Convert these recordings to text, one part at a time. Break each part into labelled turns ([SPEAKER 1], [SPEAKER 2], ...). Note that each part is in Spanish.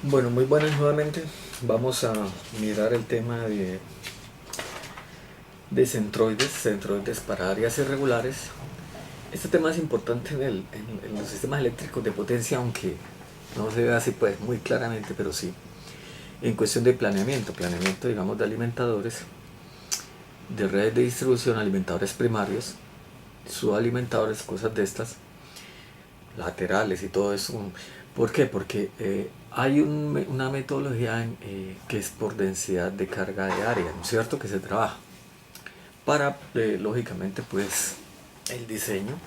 [SPEAKER 1] Bueno, muy buenas nuevamente. Vamos a mirar el tema de centroides para áreas irregulares. Este tema es importante en los sistemas eléctricos de potencia, aunque no se ve así pues muy claramente, pero sí. En cuestión de planeamiento digamos de alimentadores, de redes de distribución, alimentadores primarios, subalimentadores, cosas de estas, laterales y todo eso. ¿Por qué? Porque hay una metodología que es por densidad de carga de área, ¿no es cierto? Que se trabaja para, lógicamente, pues el diseño,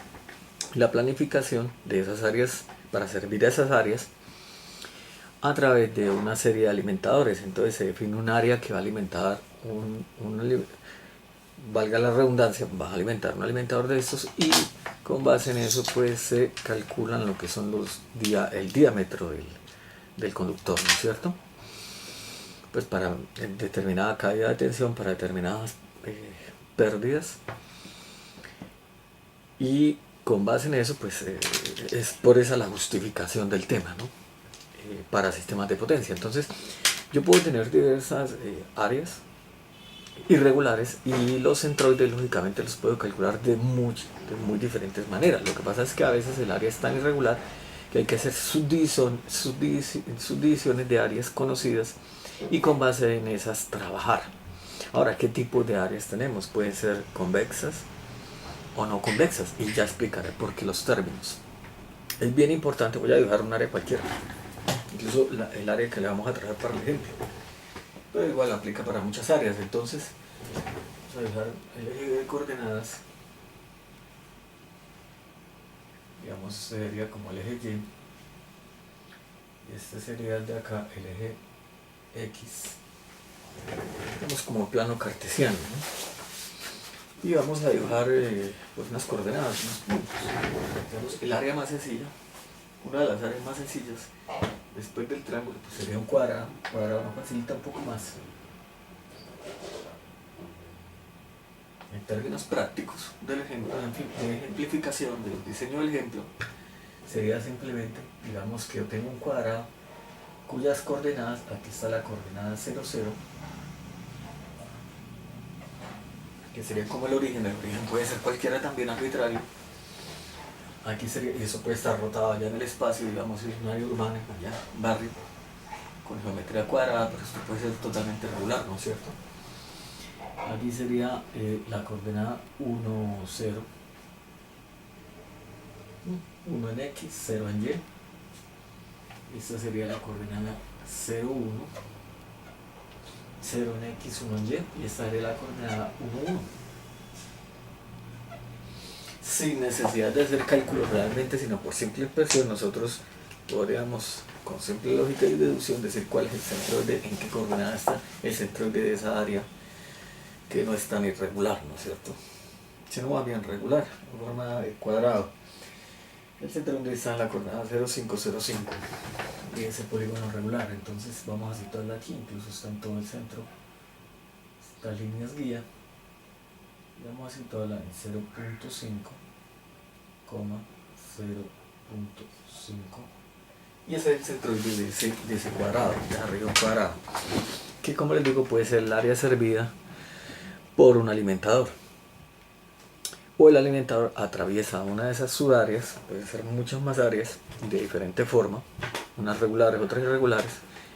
[SPEAKER 1] la planificación de esas áreas, para servir a esas áreas a través de una serie de alimentadores. Entonces se define un área que va a alimentar valga la redundancia, va a alimentar un alimentador de estos y con base en eso pues se calculan lo que son el diámetro del conductor, ¿no es cierto? Pues para determinada caída de tensión, para determinadas pérdidas, y con base en eso pues es por esa la justificación del tema, ¿no? Para sistemas de potencia. Entonces yo puedo tener diversas áreas irregulares y los centroides lógicamente los puedo calcular de muy diferentes maneras. Lo que pasa es que a veces el área es tan irregular que hay que hacer subdivisiones de áreas conocidas y con base en esas trabajar. Ahora, ¿qué tipo de áreas tenemos? Pueden ser convexas o no convexas, y ya explicaré por qué los términos. Es bien importante, voy a dibujar un área cualquiera, incluso el área que le vamos a traer para el ejemplo, pero igual aplica para muchas áreas. Entonces vamos a dibujar el eje de coordenadas, digamos sería como el eje Y, y este sería el de acá, el eje X, digamos como plano cartesiano, ¿no? Y vamos a dibujar pues unas coordenadas, unos puntos. Digamos, el área más sencilla, una de las áreas más sencillas después del triángulo, pues sería un cuadrado. Un cuadrado nos facilita un poco más. En términos prácticos del ejemplo, de ejemplificación, del diseño del ejemplo, sería simplemente, digamos que yo tengo un cuadrado cuyas coordenadas, aquí está la coordenada 0, 0, que sería como el origen puede ser cualquiera también arbitrario. Aquí sería, y eso puede estar rotado allá en el espacio, digamos, si es un área urbana, allá, barrio, con geometría cuadrada, pero esto puede ser totalmente regular, ¿no es cierto? Aquí sería la coordenada 1, 0, 1 en X, 0 en Y. Esta sería la coordenada 0, 1, 0 en X, 1 en Y. Y esta sería la coordenada 1, 1. Sin necesidad de hacer cálculos realmente, sino por simple impresión, nosotros podríamos, con simple lógica y deducción, decir cuál es el centroide, en qué coordenada está el centroide de esa área, que no es tan irregular, ¿no es cierto? Sino más bien regular, en forma de cuadrado. El centroide está en la coordenada 0,505 y ese polígono regular. Entonces vamos a situarla aquí, incluso está en todo el centro. Estas líneas guía. Y vamos a situarla en 0,5, 0,5. Y ese es el centroide de ese cuadrado, de arriba cuadrado. Que, como les digo, puede ser el área servida por un alimentador. O el alimentador atraviesa una de esas subáreas, puede ser muchas más áreas de diferente forma, unas regulares, otras irregulares,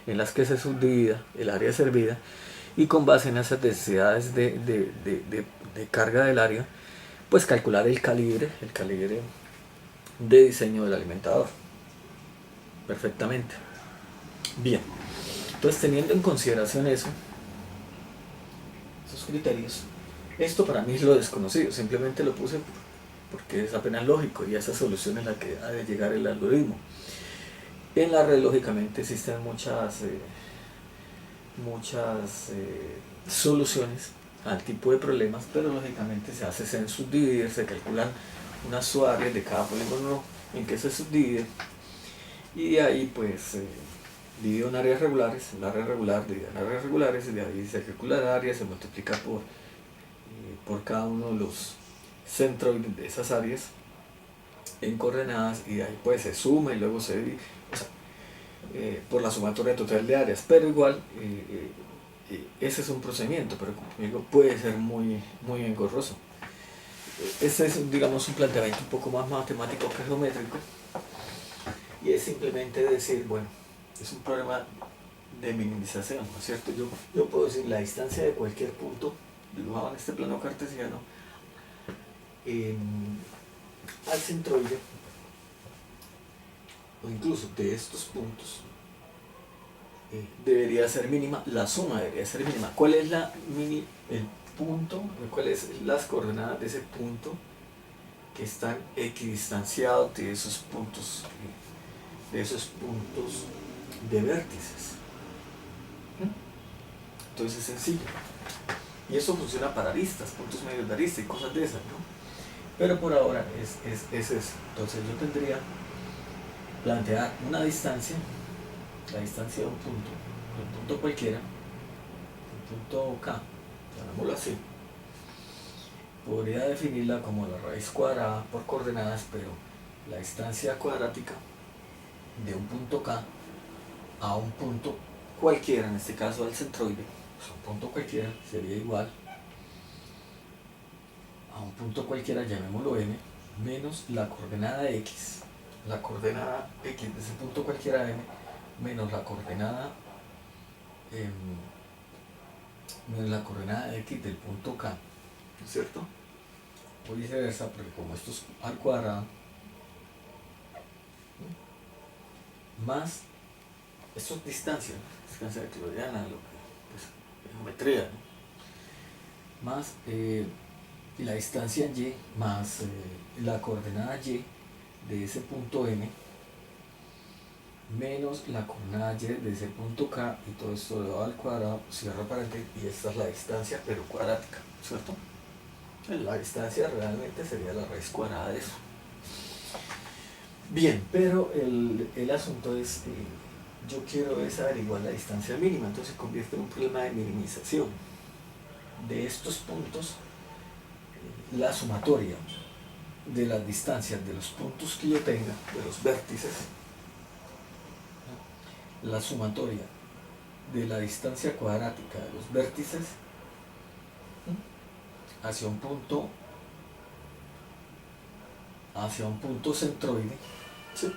[SPEAKER 1] en las que se subdivida el área servida, y con base en esas necesidades de carga del área, pues calcular el calibre de diseño del alimentador. Perfectamente. Bien, entonces teniendo en consideración esos criterios, esto para mí es lo desconocido, simplemente lo puse porque es apenas lógico y esa solución es la que ha de llegar el algoritmo. En la red lógicamente existen muchas soluciones al tipo de problemas, pero lógicamente se hace en subdividir, se calculan unas subáreas de cada polígono en que se subdivide, y de ahí pues divide en áreas regulares, el área regular divide en áreas regulares, y de ahí se calcula el área, se multiplica por cada uno de los centroides de esas áreas en coordenadas, y de ahí pues se suma y luego se divide. O sea, por la sumatoria total de áreas, pero igual ese es un procedimiento, pero conmigo puede ser muy engorroso. Este es, digamos, un planteamiento un poco más matemático que geométrico, y es simplemente decir, bueno, es un problema de minimización, ¿no es cierto? Yo puedo decir la distancia de cualquier punto dibujado en este plano cartesiano al centroide, o incluso de estos puntos, debería ser mínima, la suma debería ser mínima. ¿Cuál es el punto, cuáles son las coordenadas de ese punto que están equidistanciados de esos puntos de vértices? Entonces es sencillo. Y eso funciona para aristas, puntos medios de arista y cosas de esas, ¿no? Pero por ahora es eso. Entonces yo tendría plantear una distancia, la distancia de un punto cualquiera, un punto K, llamémoslo así. Podría definirla como la raíz cuadrada por coordenadas, pero la distancia cuadrática de un punto K a un punto cualquiera, en este caso al centroide, pues un punto cualquiera sería igual a un punto cualquiera, llamémoslo m, menos la coordenada x, de ese punto cualquiera m, menos la coordenada x del punto K, ¿no es cierto? O viceversa, porque como esto es al cuadrado, más, esto es distancia euclidiana, pues, geometría, ¿no? Más la distancia y más la coordenada y de ese punto m, menos la coordenada y de ese punto K, y todo esto elevado al cuadrado, cierro paréntesis, y esta es la distancia, pero cuadrática, ¿cierto? La distancia realmente sería la raíz cuadrada de eso. Bien, pero el asunto es, yo quiero averiguar la distancia mínima, entonces se convierte en un problema de minimización de estos puntos. La sumatoria de las distancias de los puntos que yo tenga, de los vértices, la sumatoria de la distancia cuadrática de los vértices hacia un punto centroide, ¿sí?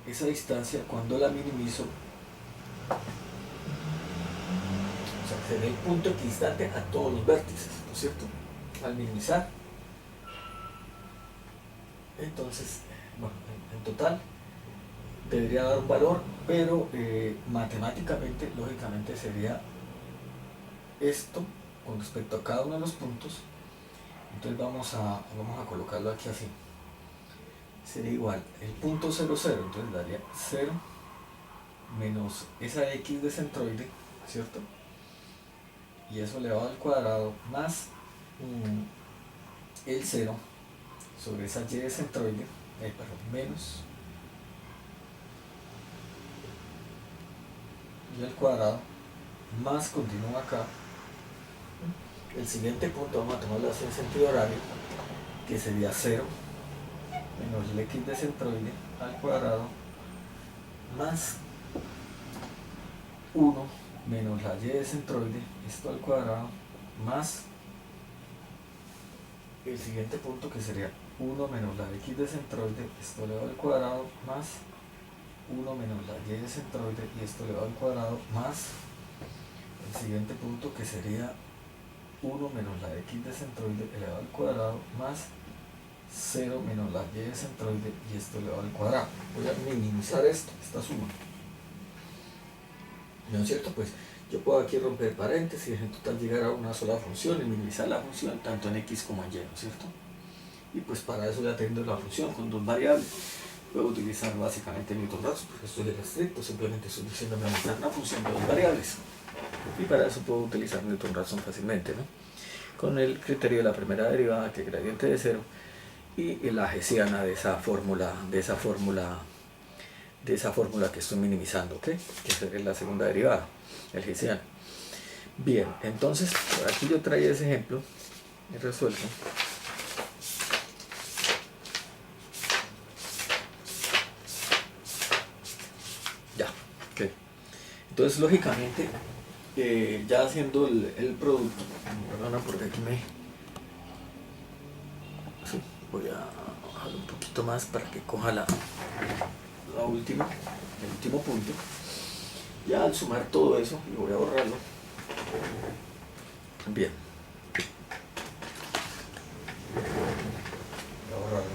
[SPEAKER 1] Esa distancia, cuando la minimizo, o sea, será el punto equidistante a todos los vértices, ¿no es cierto? Al minimizar, entonces, bueno, en total debería dar un valor, pero matemáticamente, lógicamente, sería esto con respecto a cada uno de los puntos. Entonces vamos a colocarlo aquí así. Sería igual el punto 0, 0, entonces daría 0 menos esa x de centroide, ¿cierto? Y eso elevado al cuadrado más el 0 sobre esa y de centroide, menos y al cuadrado más, continúa acá, el siguiente punto, vamos a tomarlo así en sentido horario, que sería 0 menos el x de centroide al cuadrado más 1 menos la y de centroide, esto al cuadrado, más el siguiente punto, que sería 1 menos la x de centroide, esto elevado al cuadrado, más 1 menos la y de centroide, y esto elevado al cuadrado, más el siguiente punto, que sería 1 menos la x de centroide elevado al cuadrado, más 0 menos la y de centroide, y esto elevado al cuadrado. Voy a minimizar esta suma, ¿no es cierto? Pues yo puedo aquí romper paréntesis, en total llegar a una sola función y minimizar la función tanto en x como en y, ¿no es cierto? Y pues para eso ya teniendo la función con dos variables, puedo utilizar básicamente Newton-Raphson, porque esto es restricto, simplemente estoy diciéndome aumentar una función de dos variables. Y para eso puedo utilizar Newton-Raphson fácilmente, ¿no? Con el criterio de la primera derivada, que es gradiente de cero, y la hessiana de esa fórmula que estoy minimizando, ¿ok? Que sería la segunda derivada, el hessiano. Bien, entonces aquí yo traía ese ejemplo y resuelto. Ok. Entonces, lógicamente, ya haciendo el producto, perdona porque aquí sí, voy a bajar un poquito más para que coja la última, el último punto. Ya al sumar todo eso, y voy a borrarlo. Bien. Voy a borrarlo.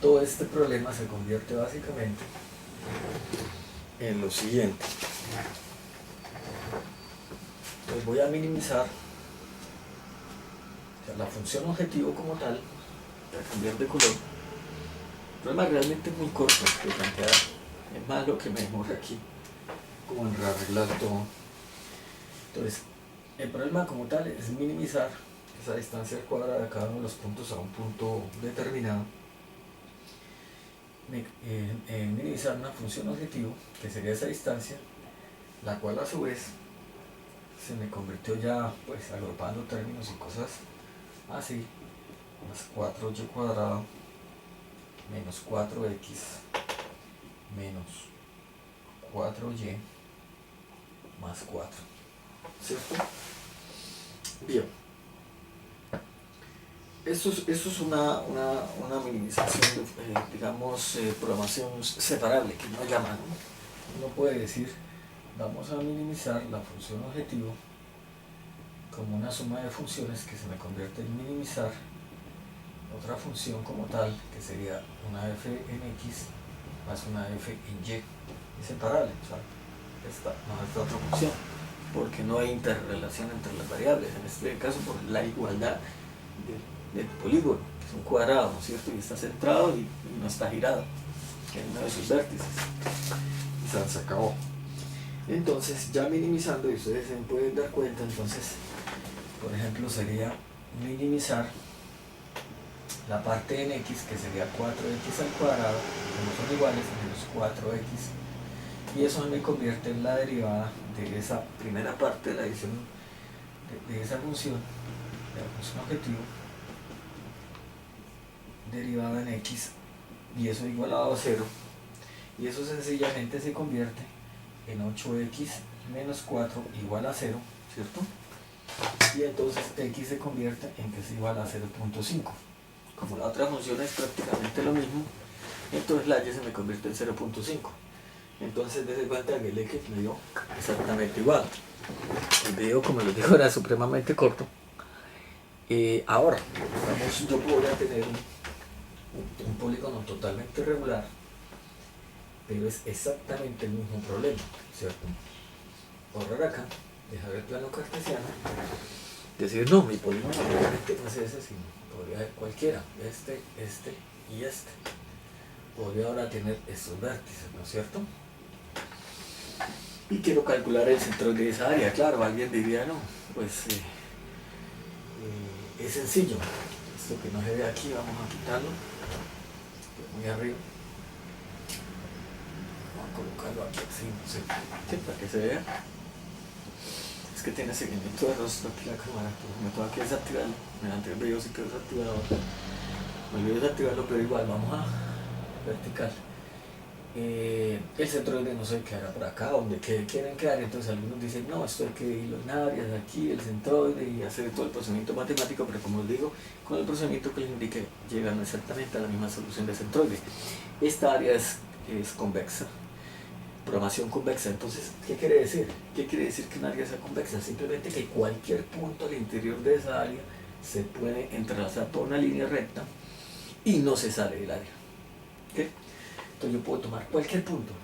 [SPEAKER 1] Todo este problema se convierte básicamente en lo siguiente. Entonces voy a minimizar, o sea, la función objetivo como tal, voy a cambiar de color. El problema realmente es muy corto de plantear. Es más lo que me demora aquí, como en arreglar todo. Entonces, el problema como tal es minimizar esa distancia al cuadrado de cada uno de los puntos a un punto determinado. Minimizar una función objetivo, que sería esa distancia, la cual a su vez se me convirtió ya, pues, agrupando términos y cosas así, más 4y cuadrado menos 4x menos 4y más 4, ¿cierto? Bien, esto es una minimización, digamos, programación separable, que uno llama, ¿no? Uno puede decir, vamos a minimizar la función objetivo como una suma de funciones que se me convierte en minimizar otra función como tal, que sería una f en x más una f en y, es separable, o sea, esta no es esta otra función, porque no hay interrelación entre las variables, en este caso por la igualdad del polígono, que es un cuadrado, ¿no es cierto? Y está centrado y no está girado, que es uno de sus vértices, y se acabó. Entonces, ya minimizando, y ustedes se pueden dar cuenta, entonces, por ejemplo, sería minimizar la parte en x, que sería 4x al cuadrado, que no son iguales, menos 4x, y eso me convierte en la derivada de esa primera parte de la adición de esa función, de la función objetivo, derivada en x, y eso igualado a 0, y eso sencillamente se convierte en 8x menos 4 igual a 0, ¿cierto? Y entonces x se convierte en que es igual a 0.5. Como la otra función es prácticamente lo mismo, entonces la y se me convierte en 0.5. Entonces desde cuenta que el x me dio exactamente igual. El video, como les digo, era supremamente corto. Ahora, vamos, yo podría tener un polígono totalmente regular, pero es exactamente el mismo problema, ¿cierto? Borrar acá, dejar el plano cartesiano, decir, no, mi polígono realmente no es ese, sino podría ser cualquiera, este y este. Podría ahora tener estos vértices, ¿no es cierto? Y quiero calcular el centro de esa área. Claro, alguien diría, no, pues es sencillo. Esto que no se ve aquí, vamos a quitarlo, muy arriba. Vamos a colocarlo aquí así, no sé, sí, para que se vea. Es que tiene seguimiento de rostro aquí la cámara, pero me tengo que desactivarlo. Mediante el video sí que desactivado. Me olvidé desactivarlo, pero igual, vamos a vertical. El centroide no se quedará por acá, donde quieren quedar, entonces algunos dicen, no, esto hay que dividirlo en áreas, aquí el centroide y hacer todo el procedimiento matemático, pero como os digo, con el procedimiento que les indique, llegan exactamente a la misma solución de centroide. Esta área es convexa, programación convexa. Entonces, ¿qué quiere decir? ¿Qué quiere decir que una área sea convexa? Simplemente que cualquier punto al interior de esa área se puede entrelazar por una línea recta y no se sale del área. ¿Okay? Entonces yo puedo tomar cualquier punto,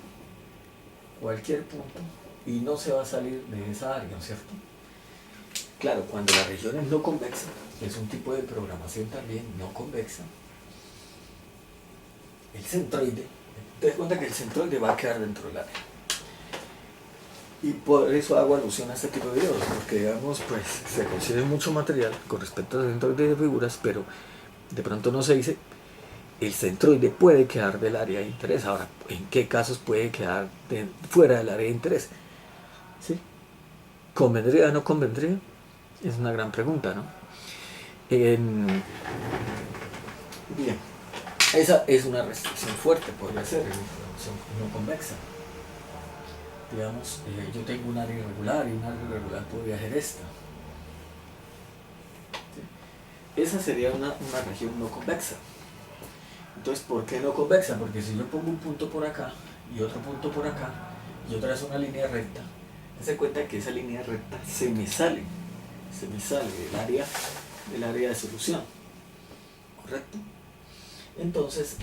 [SPEAKER 1] y no se va a salir de esa área, ¿no es cierto? Claro, cuando la región es no convexa, que es un tipo de programación también no convexa, el centroide, te das cuenta que el centroide va a quedar dentro del área. Y por eso hago alusión a este tipo de videos, porque digamos, pues se consigue mucho material con respecto al centroide de figuras, pero de pronto no se dice, el centroide puede quedar del área de interés. Ahora, ¿en qué casos puede quedar fuera del área de interés? ¿Sí? ¿Convendría o no convendría? Es una gran pregunta, ¿no? Bien, Esa es una restricción fuerte, podría ser en información no convexa. Digamos, yo tengo un área irregular y un área irregular podría ser esta. ¿Sí? Esa sería una región no convexa. Entonces, ¿por qué no convexa? Porque si yo pongo un punto por acá y otro punto por acá y otra es una línea recta, se cuenta que esa línea recta se me sale del área de solución, ¿correcto? Entonces,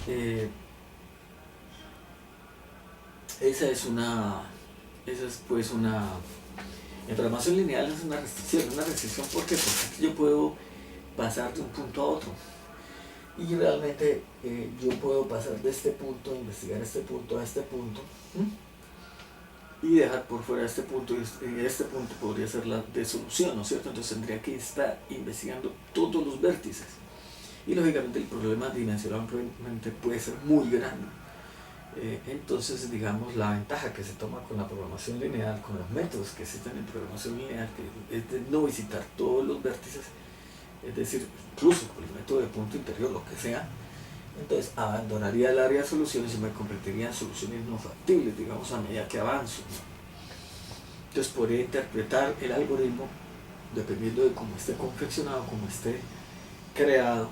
[SPEAKER 1] esa es pues una, en programación lineal es una restricción, ¿por qué? Porque yo puedo pasar de un punto a otro, y realmente yo puedo pasar de este punto, investigar este punto a este punto, y dejar por fuera este punto, y este punto podría ser la de solución, ¿no es cierto? Entonces tendría que estar investigando todos los vértices, y lógicamente el problema dimensional probablemente puede ser muy grande. Entonces, digamos, la ventaja que se toma con la programación lineal, con los métodos que existen en programación lineal, que es de no visitar todos los vértices, es decir, incluso con el método de punto interior, lo que sea, entonces abandonaría el área de soluciones y me convertiría en soluciones no factibles, digamos, a medida que avanzo, ¿no? Entonces podría interpretar el algoritmo dependiendo de cómo esté confeccionado, cómo esté creado,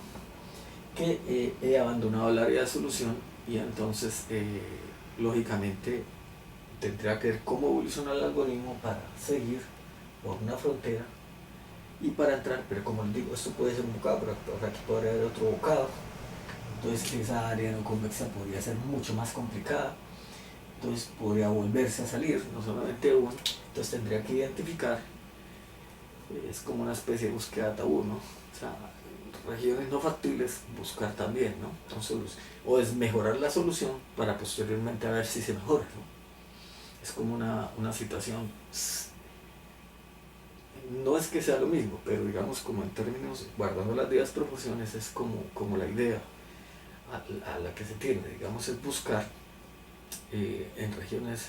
[SPEAKER 1] que he abandonado el área de solución, y entonces lógicamente tendría que ver cómo evoluciona el algoritmo para seguir por una frontera y para entrar, pero como les digo, esto puede ser un bocado, pero aquí podría haber otro bocado, entonces esa área no convexa podría ser mucho más complicada, entonces podría volverse a salir, no solamente uno, entonces tendría que identificar, es como una especie de búsqueda de tabú, ¿no? O sea, regiones no factibles, buscar también, ¿no? Entonces, o es mejorar la solución para posteriormente a ver si se mejora, ¿no? Es como una situación, no es que sea lo mismo, pero digamos como en términos, guardando las debidas proporciones, es como la idea a la que se tiende, digamos, es buscar en regiones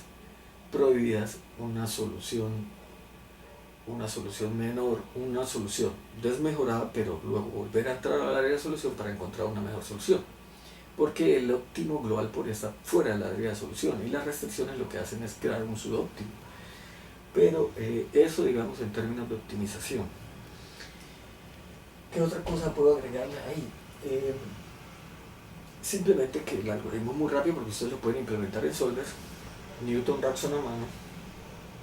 [SPEAKER 1] prohibidas una solución menor, una solución desmejorada, pero luego volver a entrar al área de solución para encontrar una mejor solución, porque el óptimo global podría estar fuera del área de solución, y las restricciones lo que hacen es crear un subóptimo. Pero eso, digamos, en términos de optimización. ¿Qué otra cosa puedo agregarle ahí? Simplemente que el algoritmo es muy rápido, porque ustedes lo pueden implementar en Solver, Newton-Raphson a mano,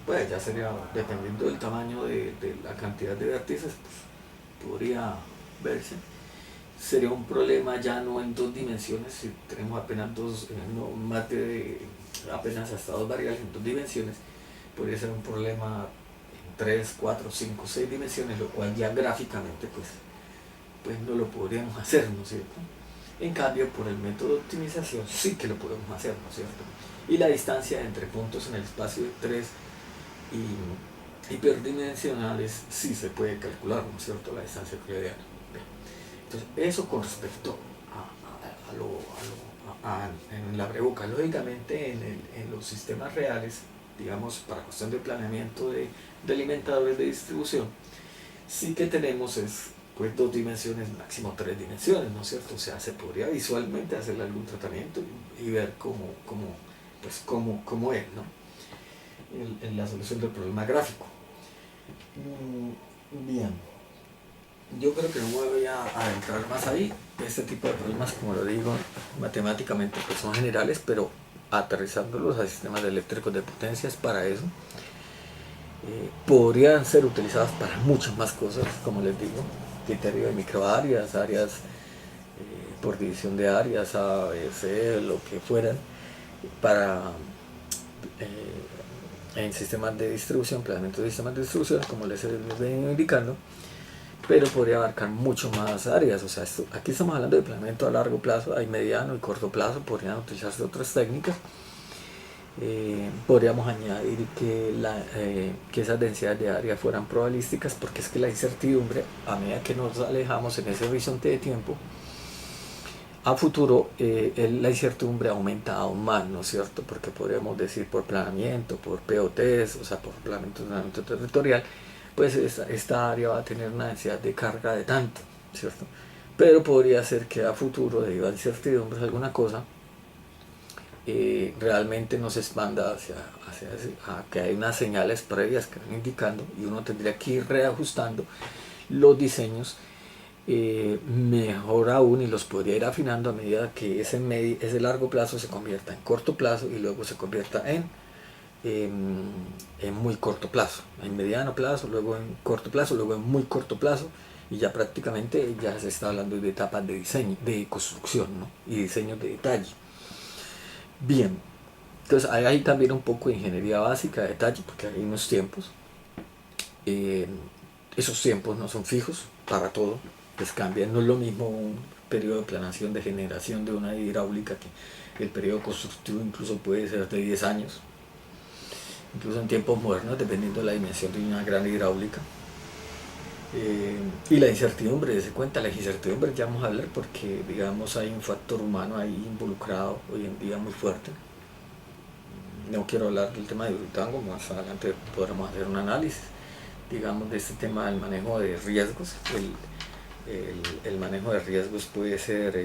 [SPEAKER 1] pues ya sería, dependiendo del tamaño de la cantidad de vértices, pues, podría verse. Sería un problema ya no en dos dimensiones, si tenemos apenas no más de apenas hasta dos variables en dos dimensiones, podría ser un problema en 3, 4, 5, 6 dimensiones, lo cual ya gráficamente pues no lo podríamos hacer, ¿no es cierto? En cambio, por el método de optimización sí que lo podemos hacer, ¿no es cierto? Y la distancia entre puntos en el espacio de 3 y hiperdimensionales sí se puede calcular, ¿no es cierto?, la distancia euclidiana. Entonces, eso con respecto en la breboca. Lógicamente, en los sistemas reales, digamos, para cuestión de planeamiento de alimentadores de distribución, sí que tenemos pues 2 dimensiones, máximo 3 dimensiones, ¿no es cierto? O sea, se podría visualmente hacerle algún tratamiento y ver cómo es, ¿no? En la solución del problema gráfico. Bien, yo creo que no me voy a adentrar más ahí. Este tipo de problemas, como lo digo, matemáticamente pues son generales, pero aterrizándolos a sistemas eléctricos de potencias para eso. Podrían ser utilizados para muchas más cosas, como les digo, criterio de microáreas, áreas por división de áreas, A, B, C, lo que fueran, para en sistemas de distribución, planeamiento de sistemas de distribución, como les he venido indicando, pero podría abarcar mucho más áreas. O sea, aquí estamos hablando de planeamiento a largo plazo, hay mediano y corto plazo, podrían utilizarse otras técnicas. Podríamos añadir que esas densidades de área fueran probabilísticas, porque es que la incertidumbre, a medida que nos alejamos en ese horizonte de tiempo, a futuro la incertidumbre aumenta aún más, ¿no es cierto? Porque podríamos decir por planeamiento, por POTs, o sea, por planeamiento territorial, pues esta área va a tener una densidad de carga de tanto, ¿cierto? pero podría ser que a futuro, debido a incertidumbres, alguna cosa realmente no se expanda a que hay unas señales previas que van indicando, y uno tendría que ir reajustando los diseños mejor aún, y los podría ir afinando a medida que ese largo plazo se convierta en corto plazo y luego se convierta en muy corto plazo, en mediano plazo, luego en corto plazo, luego en muy corto plazo, y ya prácticamente ya se está hablando de etapas de diseño, de construcción, ¿no? Y diseño de detalle. Bien, entonces hay también un poco de ingeniería básica, de detalle, porque hay unos tiempos. Eh, Esos tiempos no son fijos para todo, pues cambian. No es lo mismo un periodo de planación de generación de una hidráulica que el periodo constructivo incluso puede ser de 10 años, incluso en tiempos modernos, dependiendo de la dimensión de una gran hidráulica. Y la incertidumbre, se cuenta, la incertidumbre ya vamos a hablar, porque digamos hay un factor humano ahí involucrado hoy en día muy fuerte. No quiero hablar del tema de Hidroituango, más adelante podremos hacer un análisis, digamos, de este tema del manejo de riesgos. El manejo de riesgos puede ser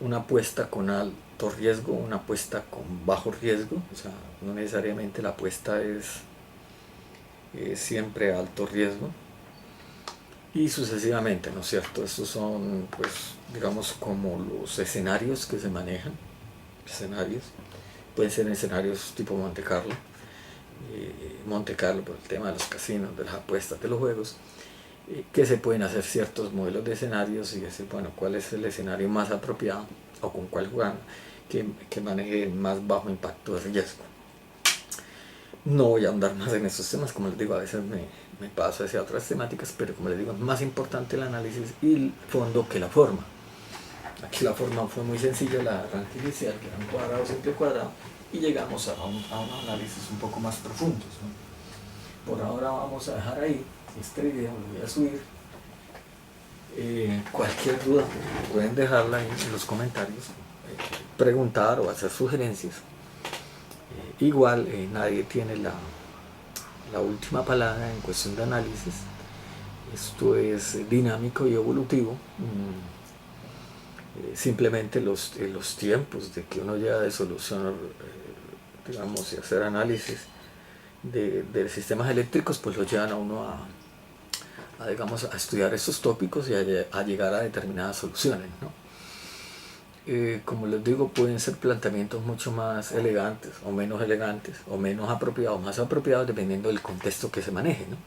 [SPEAKER 1] una apuesta con alto riesgo, una apuesta con bajo riesgo. O sea, no necesariamente la apuesta es siempre alto riesgo, y sucesivamente, ¿no es cierto? Estos son, pues, digamos, como los escenarios que se manejan. Escenarios pueden ser escenarios tipo Monte Carlo, por el tema de los casinos, de las apuestas, de los juegos, que se pueden hacer ciertos modelos de escenarios y decir, bueno, cuál es el escenario más apropiado, o con cuál jugar, que maneje más bajo impacto de riesgo. No voy a ahondar más en esos temas, como les digo, a veces me paso hacia otras temáticas, pero como les digo, es más importante el análisis y el fondo que la forma. Aquí la forma fue muy sencilla, la arranque inicial, que era un cuadrado simple cuadrado, y llegamos a un análisis un poco más profundo, ¿no? Por ahora vamos a dejar ahí este video, lo voy a subir. Cualquier duda pueden dejarla ahí en los comentarios, preguntar o hacer sugerencias. Igual nadie tiene la última palabra en cuestión de análisis. Esto es dinámico y evolutivo. Simplemente los tiempos de que uno llega de solucionar, digamos, y hacer análisis de sistemas eléctricos, pues lo llevan a uno digamos, a estudiar esos tópicos y a llegar a determinadas soluciones, ¿no? Como les digo, pueden ser planteamientos mucho más elegantes o menos elegantes, o menos apropiados, más apropiados, dependiendo del contexto que se maneje, ¿no?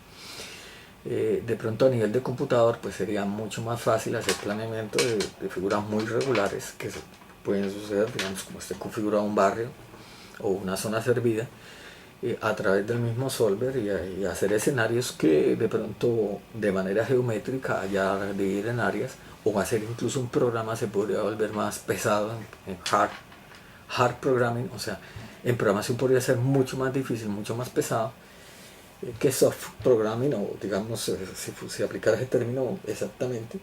[SPEAKER 1] De pronto a nivel de computador, pues sería mucho más fácil hacer planeamiento de figuras muy regulares que pueden suceder, digamos, como esté configurado un barrio o una zona servida, a través del mismo solver, y hacer escenarios que de pronto de manera geométrica haya de dividir en áreas, o hacer incluso un programa se podría volver más pesado en hard programming. O sea, en programación podría ser mucho más difícil, mucho más pesado que soft programming, o digamos, si aplicara ese término exactamente,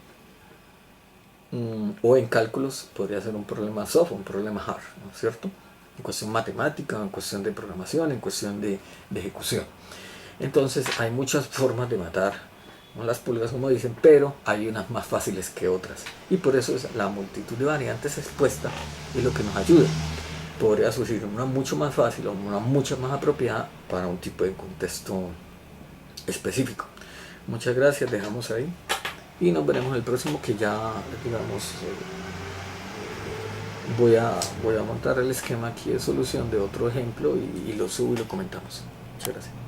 [SPEAKER 1] o en cálculos podría ser un problema soft o un problema hard, ¿no es cierto? En cuestión matemática, en cuestión de programación, en cuestión de ejecución. Entonces hay muchas formas de matar, no las pulgas, como dicen, pero hay unas más fáciles que otras, y por eso es la multitud de variantes expuesta y lo que nos ayuda. Podría surgir una mucho más fácil o una mucho más apropiada para un tipo de contexto específico. Muchas gracias, dejamos ahí y nos veremos en el próximo, que ya, digamos, voy a montar el esquema aquí de solución de otro ejemplo, y lo subo y lo comentamos. Muchas gracias.